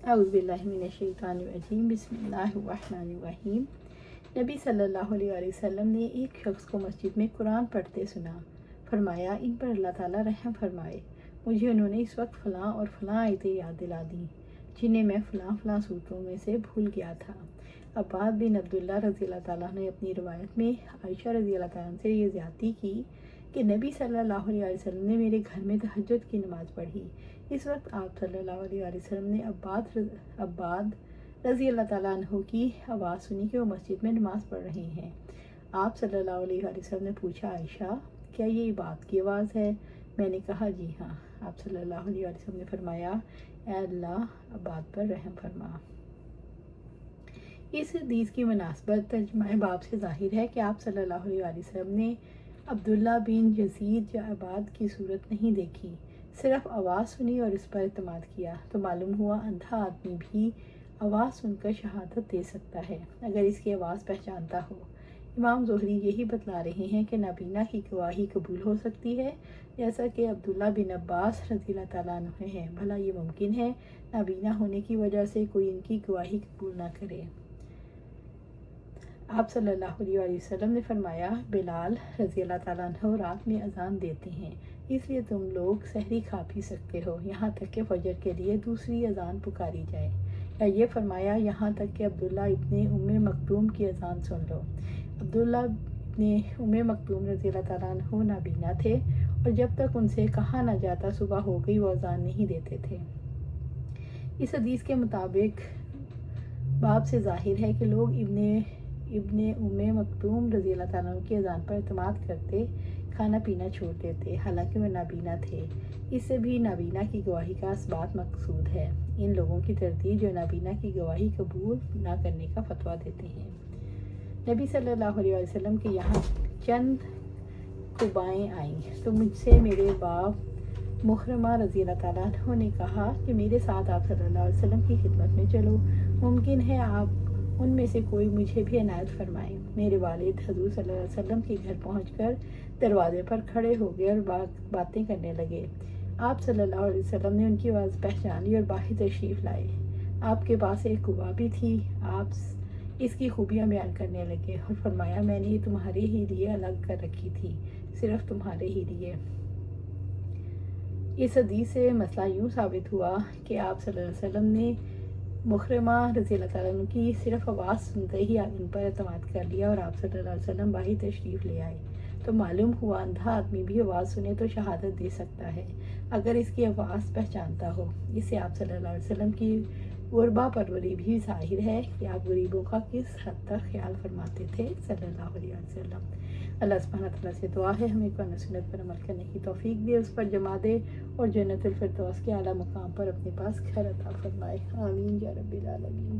اعوذ باللہ من الشیطان الرجیم، بسم اللہ الرحمن الرحیم۔ نبی صلی اللہ علیہ وسلم نے ایک شخص کو مسجد میں قرآن پڑھتے سنا۔ فرمایا، ان پر اللہ تعالیٰ رحم فرمائے، مجھے انہوں نے اس وقت فلاں اور فلاں آیتیں یاد دلا دیں جنہیں میں فلاں فلاں صورتوں میں سے بھول گیا تھا۔ عباد بن عبداللہ رضی اللہ تعالیٰ نے اپنی روایت میں عائشہ رضی اللہ تعالیٰ سے یہ زیادتی کی کہ نبی صلی اللہ علیہ وسلم نے میرے گھر میں تہجد کی نماز پڑھی۔ اس وقت آپ صلی اللہ علیہ وسلم نے عباد رضی اللہ تعالیٰ عنہ کی آواز سنی کہ وہ مسجد میں نماز پڑھ رہے ہیں۔ آپ صلی اللہ علیہ وسلم نے پوچھا، عائشہ کیا یہ عباد کی آواز ہے؟ میں نے کہا جی ہاں۔ آپ صلی اللہ علیہ وسلم نے فرمایا، اے اللہ عباد پر رحم فرما۔ اس حدیث کی مناسبت ترجمہ باب سے ظاہر ہے کہ آپ صلی اللہ علیہ وسلم نے عبداللہ بن یزید یا عباد کی صورت نہیں دیکھی، صرف آواز سنی اور اس پر اعتماد کیا، تو معلوم ہوا اندھا آدمی بھی آواز سن کر شہادت دے سکتا ہے اگر اس کی آواز پہچانتا ہو۔ امام زہری یہی بتلا رہے ہیں کہ نابینا کی گواہی قبول ہو سکتی ہے، جیسا کہ عبداللہ بن عباس رضی اللہ تعالیٰ عنہ ہیں۔ بھلا یہ ممکن ہے نابینا ہونے کی وجہ سے کوئی ان کی گواہی قبول نہ کرے؟ آپ صلی اللہ علیہ وسلم نے فرمایا، بلال رضی اللہ تعالیٰ عنہ رات میں اذان دیتے ہیں، اس لیے تم لوگ سحری کھا پی سکتے ہو یہاں تک کہ فجر کے لیے دوسری اذان پکاری جائے۔ یا یہ فرمایا، یہاں تک کہ عبداللہ ابن ام مکتوم کی اذان سن لو۔ عبداللہ ابن ام مکتوم رضی اللہ تعالیٰ عنہ نابینا تھے اور جب تک ان سے کہا نہ جاتا صبح ہو گئی وہ اذان نہیں دیتے تھے۔ اس حدیث کے مطابق باب سے ظاہر ہے کہ لوگ ابن ام مکتوم رضی اللہ تعالیٰ عنہ کی اذان پر اعتماد کرتے کھانا پینا چھوڑ دیتے، حالانکہ وہ نابینا تھے۔ اس سے بھی نابینا کی گواہی کا اثبات مقصود ہے۔ ان لوگوں کی تردید جو نابینا کی گواہی قبول نہ کرنے کا فتویٰ دیتے ہیں۔ نبی صلی اللہ علیہ وسلم کے یہاں چند قبائیں آئیں تو مجھ سے میرے باپ محرمہ رضی اللہ تعالیٰ عنہ نے کہا کہ میرے ساتھ آپ صلی اللہ علیہ وسلم کی خدمت میں چلو، ممکن ہے آپ ان میں سے کوئی مجھے بھی عنایت فرمائیں۔ میرے والد حضور صلی اللہ علیہ وسلم کے گھر پہنچ کر دروازے پر کھڑے ہو گئے اور باتیں کرنے لگے۔ آپ صلی اللہ علیہ وسلم نے ان کی آواز پہچانی اور باہر تشریف لائے۔ آپ کے پاس ایک غوا بھی تھی، آپ اس کی خوبیاں بیان کرنے لگے اور فرمایا، میں نے یہ تمہارے ہی لیے الگ کر رکھی تھی، صرف تمہارے ہی لیے۔ اس حدیث سے مسئلہ یوں ثابت ہوا کہ آپ صلی اللہ علیہ وسلم نے محرمہ رضی اللہ تعالیٰ عنہ کی صرف آواز سنتے ہی ان پر اعتماد کر لیا اور آپ صلی اللہ علیہ وسلم باہر تشریف لے آئے۔ تو معلوم ہوا اندھا آدمی بھی آواز سنے تو شہادت دے سکتا ہے اگر اس کی آواز پہچانتا ہو۔ اس سے آپ صلی اللہ علیہ وسلم کی غربا پروری بھی ظاہر ہے کہ آپ غریبوں کا کس حد تک خیال فرماتے تھے صلی اللہ علیہ وسلم۔ اللہ سبحانہ تعالیٰ سے دعا ہے ہمیں قرآن و سنت پر عمل کرنے کی توفیق دے، اس پر جما دے اور جنت الفردوس کے اعلیٰ مقام پر اپنے پاس گھر عطا فرمائے۔ آمین یا رب العالمین۔